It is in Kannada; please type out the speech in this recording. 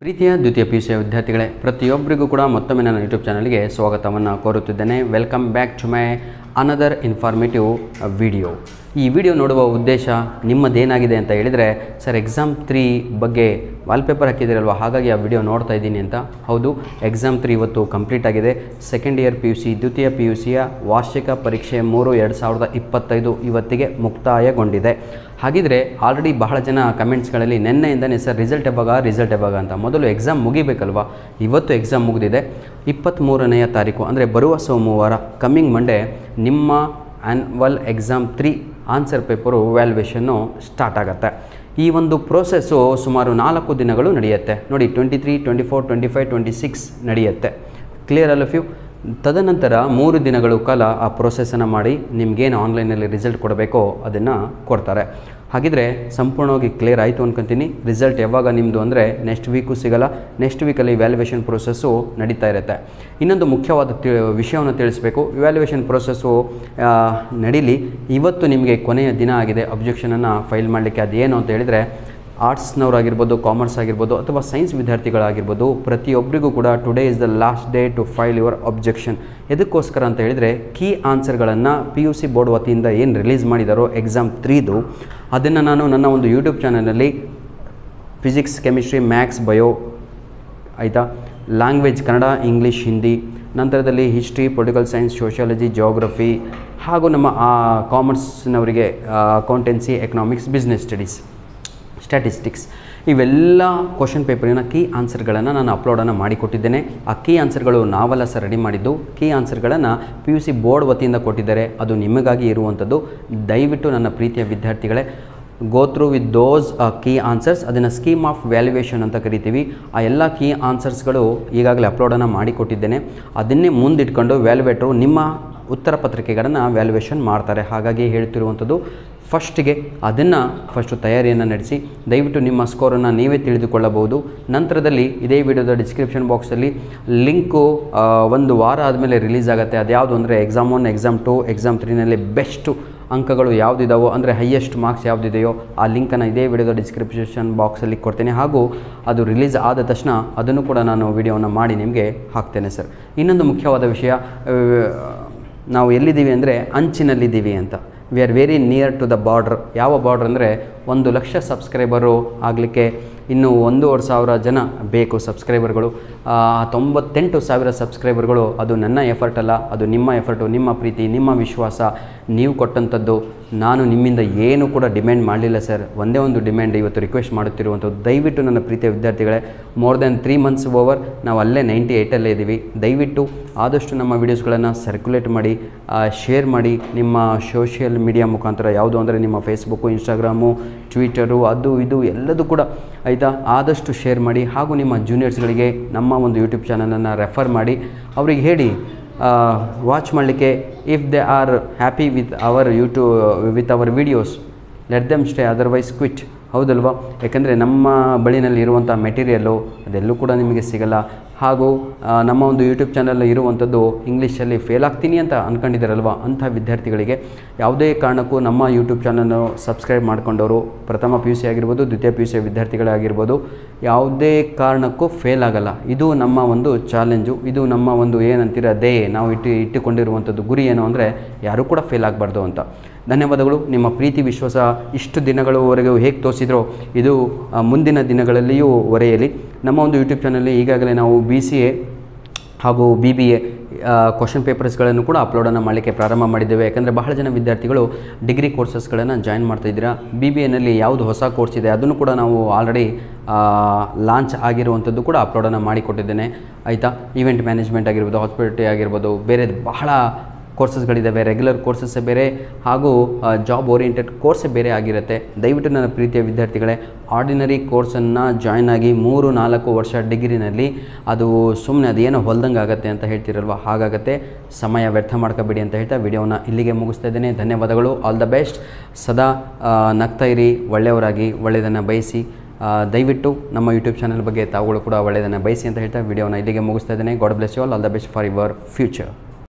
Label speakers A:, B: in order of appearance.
A: ಪ್ರೀತಿಯ ದ್ವಿತೀಯ PUC ವಿದ್ಯಾರ್ಥಿಗಳೇ, ಪ್ರತಿಯೊಬ್ಬರಿಗೂ ಕೂಡ ಮತ್ತೊಮ್ಮೆ ನನ್ನ ಯೂಟ್ಯೂಬ್ ಚಾನಲ್ಗೆ ಸ್ವಾಗತವನ್ನು ಕೋರುತ್ತಿದ್ದೇನೆ. Welcome back to my another informative video. ಈ ವಿಡಿಯೋ ನೋಡುವ ಉದ್ದೇಶ ನಿಮ್ಮದೇನಾಗಿದೆ ಅಂತ ಹೇಳಿದರೆ, ಸರ್ ಎಕ್ಸಾಮ್ 3 ಬಗ್ಗೆ ವಾಲ್ಪೇಪರ್ ಹಾಕಿದ್ದೀರಲ್ವ, ಹಾಗಾಗಿ ಆ ವಿಡಿಯೋ ನೋಡ್ತಾ ಇದ್ದೀನಿ ಅಂತ. ಹೌದು, ಎಕ್ಸಾಮ್ 3 ಇವತ್ತು ಕಂಪ್ಲೀಟ್ ಆಗಿದೆ. ಸೆಕೆಂಡ್ ಇಯರ್ PUC ದ್ವಿತೀಯ PUCಯ ವಾರ್ಷಿಕ ಪರೀಕ್ಷೆ 3/2025 ಇವತ್ತಿಗೆ ಮುಕ್ತಾಯಗೊಂಡಿದೆ. ಹಾಗಿದ್ರೆ ಆಲ್ರೆಡಿ ಬಹಳ ಜನ ಕಮೆಂಟ್ಸ್ಗಳಲ್ಲಿ ನೆನ್ನೆಯಿಂದನೇ ಸರ್ ರಿಸಲ್ಟ್ ಯಾವಾಗ ಅಂತ. ಮೊದಲು ಎಕ್ಸಾಮ್ ಮುಗಿಬೇಕಲ್ವಾ. ಇವತ್ತು ಎಕ್ಸಾಮ್ ಮುಗಿದಿದೆ. 23ನೇ ತಾರೀಕು ಅಂದರೆ ಬರುವ ಸೋಮವಾರ, ಕಮ್ಮಿಂಗ್ ಮಂಡೇ ನಿಮ್ಮ ಆ್ಯನ್ವಲ್ ಎಕ್ಸಾಮ್ 3 ಆನ್ಸರ್ ಪೇಪರು ವ್ಯಾಲ್ಯುವೇಷನ್ನು ಸ್ಟಾರ್ಟ್ ಆಗುತ್ತೆ. ಈ ಒಂದು ಪ್ರೋಸೆಸ್ಸು ಸುಮಾರು 4 ದಿನಗಳು ನಡೆಯುತ್ತೆ ನೋಡಿ. 23, 24, 25, 26 ನಡೆಯುತ್ತೆ. Clear all of you. ತದನಂತರ 3 ದಿನಗಳ ಕಾಲ ಆ ಪ್ರೋಸೆಸನ್ನು ಮಾಡಿ ನಿಮಗೇನು ಆನ್ಲೈನಲ್ಲಿ ರಿಸಲ್ಟ್ ಕೊಡಬೇಕೋ ಅದನ್ನು ಕೊಡ್ತಾರೆ. ಹಾಗಿದ್ರೆ ಸಂಪೂರ್ಣವಾಗಿ ಕ್ಲಿಯರ್ ಆಯಿತು ಅನ್ಕೊತೀನಿ. ರಿಸಲ್ಟ್ ಯಾವಾಗ ನಿಮ್ಮದು ಅಂದರೆ ನೆಕ್ಸ್ಟ್ ವೀಕು ಸಿಗಲ್ಲ. ನೆಕ್ಸ್ಟ್ ವೀಕಲ್ಲಿ ವ್ಯಾಲ್ಯುವೇಷನ್ ಪ್ರೋಸೆಸ್ಸು ನಡೀತಾ ಇರುತ್ತೆ. ಇನ್ನೊಂದು ಮುಖ್ಯವಾದ ವಿಷಯವನ್ನು ತಿಳಿಸಬೇಕು. ವ್ಯಾಲ್ಯುವೇಷನ್ ಪ್ರೋಸೆಸ್ಸು ನಡೀಲಿ. ಇವತ್ತು ನಿಮಗೆ ಕೊನೆಯ ದಿನ ಆಗಿದೆ ಅಬ್ಜೆಕ್ಷನನ್ನು ಫೈಲ್ ಮಾಡಲಿಕ್ಕೆ. ಅದೇನು ಅಂತ ಹೇಳಿದರೆ, ಆರ್ಟ್ಸ್ನವರಾಗಿರ್ಬೋದು, ಕಾಮರ್ಸ್ ಆಗಿರ್ಬೋದು, ಅಥವಾ ಸೈನ್ಸ್ ವಿದ್ಯಾರ್ಥಿಗಳಾಗಿರ್ಬೋದು, ಪ್ರತಿಯೊಬ್ಬರಿಗೂ ಕೂಡ today is the last day to file your objection. ಎದಕ್ಕೋಸ್ಕರ ಅಂತ ಹೇಳಿದರೆ, ಕೀ ಆನ್ಸರ್ಗಳನ್ನು PUC ಬೋರ್ಡ್ ವತಿಯಿಂದ ಏನು ರಿಲೀಸ್ ಮಾಡಿದಾರೋ ಎಕ್ಸಾಮ್ 3ದು, ಅದನ್ನು ನಾನು ನನ್ನ ಒಂದು ಯೂಟ್ಯೂಬ್ ಚಾನಲಲ್ಲಿ ಫಿಸಿಕ್ಸ್, ಕೆಮಿಸ್ಟ್ರಿ, ಮ್ಯಾಥ್ಸ್, ಬಯೋ, ಆಯಿತಾ, ಲ್ಯಾಂಗ್ವೇಜ್ ಕನ್ನಡ, ಇಂಗ್ಲೀಷ್, ಹಿಂದಿ, ನಂತರದಲ್ಲಿ history, political science, sociology, geography, ಹಾಗೂ ನಮ್ಮ ಕಾಮರ್ಸ್ನವರಿಗೆ accountancy, economics, business studies, statistics, ಇವೆಲ್ಲ ಕ್ವಶನ್ ಪೇಪರಿನ ಕೀ ಆನ್ಸರ್ಗಳನ್ನು ನಾನು ಅಪ್ಲೋಡನ್ನು ಮಾಡಿಕೊಟ್ಟಿದ್ದೇನೆ. ಆ ಕೀ ಆನ್ಸರ್ಗಳು ನಾವೆಲ್ಲ ಸರ್ ರೆಡಿ ಮಾಡಿದ್ದು. ಕೀ ಆನ್ಸರ್ಗಳನ್ನು PUC ಬೋರ್ಡ್ ವತಿಯಿಂದ ಕೊಟ್ಟಿದ್ದಾರೆ. ಅದು ನಿಮಗಾಗಿ ಇರುವಂಥದ್ದು. ದಯವಿಟ್ಟು ನನ್ನ ಪ್ರೀತಿಯ ವಿದ್ಯಾರ್ಥಿಗಳೇ, go through with those key answers. ಅದನ್ನು ಸ್ಕೀಮ್ ಆಫ್ ವ್ಯಾಲ್ಯುವೇಷನ್ ಅಂತ ಕರಿತೀವಿ. ಆ ಎಲ್ಲ ಕೀ ಆನ್ಸರ್ಸ್ಗಳು ಈಗಾಗಲೇ ಅಪ್ಲೋಡನ್ನು ಮಾಡಿಕೊಟ್ಟಿದ್ದೇನೆ. ಅದನ್ನೇ ಮುಂದಿಟ್ಕೊಂಡು ವ್ಯಾಲ್ಯುವೇಟ್ರು ನಿಮ್ಮ ಉತ್ತರ ಪತ್ರಿಕೆಗಳನ್ನು ವ್ಯಾಲ್ಯುವೇಷನ್ ಮಾಡ್ತಾರೆ. ಹಾಗಾಗಿ ಹೇಳ್ತಿರುವಂಥದ್ದು, ಅದನ್ನು ಫಸ್ಟು ತಯಾರಿಯನ್ನು ನಡೆಸಿ ದಯವಿಟ್ಟು ನಿಮ್ಮ ಸ್ಕೋರನ್ನು ನೀವೇ ತಿಳಿದುಕೊಳ್ಳಬಹುದು. ನಂತರದಲ್ಲಿ ಇದೇ ವಿಡಿಯೋದ ಡಿಸ್ಕ್ರಿಪ್ಷನ್ ಬಾಕ್ಸಲ್ಲಿ ಲಿಂಕು 1 ವಾರ ಆದಮೇಲೆ ರಿಲೀಸ್ ಆಗುತ್ತೆ. ಅದ್ಯಾವುದು ಅಂದರೆ ಎಕ್ಸಾಮ್ 1, ಎಕ್ಸಾಮ್ 2, ಎಕ್ಸಾಮ್ 3ನಲ್ಲಿ ಬೆಸ್ಟು ಅಂಕಗಳು ಯಾವುದಿದಾವೋ, ಅಂದರೆ ಹೈಯೆಸ್ಟ್ ಮಾರ್ಕ್ಸ್ ಯಾವುದಿದೆಯೋ ಆ ಲಿಂಕನ್ನು ಇದೇ ವಿಡಿಯೋದ ಡಿಸ್ಕ್ರಿಪ್ಷನ್ ಬಾಕ್ಸಲ್ಲಿ ಕೊಡ್ತೇನೆ. ಹಾಗೂ ಅದು ರಿಲೀಸ್ ಆದ ತಕ್ಷಣ ಅದನ್ನು ಕೂಡ ನಾನು ವಿಡಿಯೋವನ್ನು ಮಾಡಿ ನಿಮಗೆ ಹಾಕ್ತೇನೆ ಸರ್. ಇನ್ನೊಂದು ಮುಖ್ಯವಾದ ವಿಷಯ, ನಾವು ಎಲ್ಲಿದ್ದೀವಿ ಅಂದರೆ ಅಂಚಿನಲ್ಲಿದ್ದೀವಿ ಅಂತ. We are very near to the border. ಯಾವ ಬಾರ್ಡ್ರ್ ಅಂದರೆ 1 ಲಕ್ಷ ಸಬ್ಸ್ಕ್ರೈಬರು ಆಗಲಿಕ್ಕೆ ಇನ್ನೂ 1,500 ಜನ ಬೇಕು ಸಬ್ಸ್ಕ್ರೈಬರ್ಗಳು. 98,000 ಸಬ್ಸ್ಕ್ರೈಬರ್ಗಳು ಅದು ನನ್ನ ಎಫರ್ಟ್ ಅಲ್ಲ, ಅದು ನಿಮ್ಮ ಎಫರ್ಟು, ನಿಮ್ಮ ಪ್ರೀತಿ, ನಿಮ್ಮ ವಿಶ್ವಾಸ, ನೀವು ಕೊಟ್ಟಂಥದ್ದು. ನಾನು ನಿಮ್ಮಿಂದ ಏನು ಕೂಡ ಡಿಮ್ಯಾಂಡ್ ಮಾಡಲಿಲ್ಲ ಸರ್. ಒಂದೇ ಒಂದು ಡಿಮ್ಯಾಂಡ್ ಇವತ್ತು ರಿಕ್ವೆಸ್ಟ್ ಮಾಡುತ್ತಿರುವಂಥದ್ದು, ದಯವಿಟ್ಟು ನನ್ನ ಪ್ರೀತಿಯ ವಿದ್ಯಾರ್ಥಿಗಳೇ, ಮೋರ್ ದೆನ್ 3 ಮಂತ್ಸ್ ಓವರ್ ನಾವು ಅಲ್ಲೇ 98ಅಲ್ಲೇ ಇದ್ದೀವಿ. ದಯವಿಟ್ಟು ಆದಷ್ಟು ನಮ್ಮ ವೀಡಿಯೋಸ್ಗಳನ್ನು ಸರ್ಕ್ಯುಲೇಟ್ ಮಾಡಿ, ಶೇರ್ ಮಾಡಿ ನಿಮ್ಮ ಸೋಷಿಯಲ್ ಮೀಡಿಯಾ ಮುಖಾಂತರ. ಯಾವುದು ಅಂದರೆ ನಿಮ್ಮ ಫೇಸ್ಬುಕ್ಕು, ಇನ್ಸ್ಟಾಗ್ರಾಮು, ಟ್ವಿಟರು, ಅದು ಇದು ಎಲ್ಲದೂ ಕೂಡ, ಆಯಿತಾ, ಆದಷ್ಟು ಶೇರ್ ಮಾಡಿ. ಹಾಗೂ ನಿಮ್ಮ ಜೂನಿಯರ್ಸ್ಗಳಿಗೆ ನಮ್ಮ ಒಂದು ಯೂಟ್ಯೂಬ್ ಚಾನಲನ್ನು ರೆಫರ್ ಮಾಡಿ. ಅವರಿಗೆ ಹೇಳಿ ವಾಚ್ ಮಾಡಲಿಕ್ಕೆ. If they are happy with our videos, let them stay, otherwise quit. ಹೌದಲ್ವಾ? ಯಾಕೆಂದರೆ ನಮ್ಮ ಬಳಿನಲ್ಲಿ ಇರುವಂಥ ಮೆಟೀರಿಯಲ್ಲು ಅದೆಲ್ಲೂ ಕೂಡ ನಿಮಗೆ ಸಿಗಲ್ಲ. ಹಾಗೂ ನಮ್ಮ ಒಂದು ಯೂಟ್ಯೂಬ್ ಚಾನಲ್ ಇರುವಂಥದ್ದು ಇಂಗ್ಲೀಷಲ್ಲಿ ಫೇಲ್ ಆಗ್ತೀನಿ ಅಂತ ಅಂದ್ಕೊಂಡಿದ್ದಾರಲ್ವ, ಅಂಥ ವಿದ್ಯಾರ್ಥಿಗಳಿಗೆ ಯಾವುದೇ ಕಾರಣಕ್ಕೂ ನಮ್ಮ ಯೂಟ್ಯೂಬ್ ಚಾನಲ್ನು ಸಬ್ಸ್ಕ್ರೈಬ್ ಮಾಡ್ಕೊಂಡವರು, ಪ್ರಥಮ PUC ಆಗಿರ್ಬೋದು, ದ್ವಿತೀಯ PUC ವಿದ್ಯಾರ್ಥಿಗಳಾಗಿರ್ಬೋದು, ಯಾವುದೇ ಕಾರಣಕ್ಕೂ ಫೇಲ್ ಆಗಲ್ಲ. ಇದು ನಮ್ಮ ಒಂದು ಚಾಲೆಂಜು, ಇದು ನಮ್ಮ ಒಂದು ಏನಂತೀರ ನಾವು ಇಟ್ಟುಕೊಂಡಿರುವಂಥದ್ದು ಗುರಿ ಏನು ಅಂದರೆ ಯಾರೂ ಕೂಡ ಫೇಲ್ ಆಗಬಾರ್ದು ಅಂತ. ಧನ್ಯವಾದಗಳು. ನಿಮ್ಮ ಪ್ರೀತಿ ವಿಶ್ವಾಸ ಇಷ್ಟು ದಿನಗಳವರೆಗೂ ಹೇಗೆ ತೋರಿಸಿದ್ರೋ ಇದು ಮುಂದಿನ ದಿನಗಳಲ್ಲಿಯೂ ಒರೆಯಲಿ. ನಮ್ಮ ಒಂದು ಯೂಟ್ಯೂಬ್ ಚಾನಲ್ಲಿ ಈಗಾಗಲೇ ನಾವು BCA ಹಾಗೂ BBA ಕ್ವಶನ್ ಪೇಪರ್ಸ್ಗಳನ್ನು ಕೂಡ ಅಪ್ಲೋಡನ್ನು ಮಾಡಲಿಕ್ಕೆ ಪ್ರಾರಂಭ ಮಾಡಿದ್ದೇವೆ. ಯಾಕಂದರೆ ಬಹಳ ಜನ ವಿದ್ಯಾರ್ಥಿಗಳು ಡಿಗ್ರಿ ಕೋರ್ಸಸ್ಗಳನ್ನು ಜಾಯಿನ್ ಮಾಡ್ತಾಯಿದ್ದೀರಾ. BBAನಲ್ಲಿ ಯಾವುದು ಹೊಸ ಕೋರ್ಸ್ ಇದೆ ಅದನ್ನು ಕೂಡ ನಾವು ಆಲ್ರೆಡಿ ಲಾಂಚ್ ಆಗಿರುವಂಥದ್ದು ಕೂಡ ಅಪ್ಲೋಡನ್ನು ಮಾಡಿಕೊಟ್ಟಿದ್ದೇನೆ. ಆಯಿತಾ, ಈವೆಂಟ್ ಮ್ಯಾನೇಜ್ಮೆಂಟ್ ಆಗಿರ್ಬೋದು, ಹಾಸ್ಪಿಟಾಲಿಟಿ ಆಗಿರ್ಬೋದು, ಬೇರೆ ಬಹಳ ಕೋರ್ಸಸ್ಗಳಿದ್ದಾವೆ. ರೆಗ್ಯುಲರ್ ಕೋರ್ಸಸ್ಸೇ ಬೇರೆ ಹಾಗೂ ಜಾಬ್ ಓರಿಯೆಂಟೆಡ್ ಕೋರ್ಸೇ ಬೇರೆ ಆಗಿರುತ್ತೆ. ದಯವಿಟ್ಟು ನನ್ನ ಪ್ರೀತಿಯ ವಿದ್ಯಾರ್ಥಿಗಳೇ, ಆರ್ಡಿನರಿ ಕೋರ್ಸನ್ನು ಜಾಯ್ನ್ ಆಗಿ 3-4 ವರ್ಷ ಡಿಗ್ರಿನಲ್ಲಿ ಅದು ಸುಮ್ಮನೆ ಅದೇನೋ ಹೊಲ್ದಂಗೆ ಆಗುತ್ತೆ ಅಂತ ಹೇಳ್ತಿರಲ್ವ, ಹಾಗಾಗತ್ತೆ. ಸಮಯ ವ್ಯರ್ಥ ಮಾಡ್ಕೋಬೇಡಿ ಅಂತ ಹೇಳ್ತಾ ವಿಡಿಯೋನ ಇಲ್ಲಿಗೆ ಮುಗಿಸ್ತಾ ಇದ್ದೇನೆ. ಧನ್ಯವಾದಗಳು. All the best. ಸದಾ ನಗ್ತಾ ಇರಿ, ಒಳ್ಳೆಯವರಾಗಿ, ಒಳ್ಳೆಯದನ್ನು ಬಯಸಿ. ದಯವಿಟ್ಟು ನಮ್ಮ ಯೂಟ್ಯೂಬ್ ಚಾನಲ್ ಬಗ್ಗೆ ತಾವುಗಳು ಕೂಡ ಒಳ್ಳೆಯದನ್ನು ಬಯಸಿ ಅಂತ ಹೇಳ್ತಾ ವಿಡಿಯೋನ ಇಲ್ಲಿಗೆ ಮುಗಿಸ್ತಾ ಇದ್ದೇನೆ. God bless you all. All the best for your future.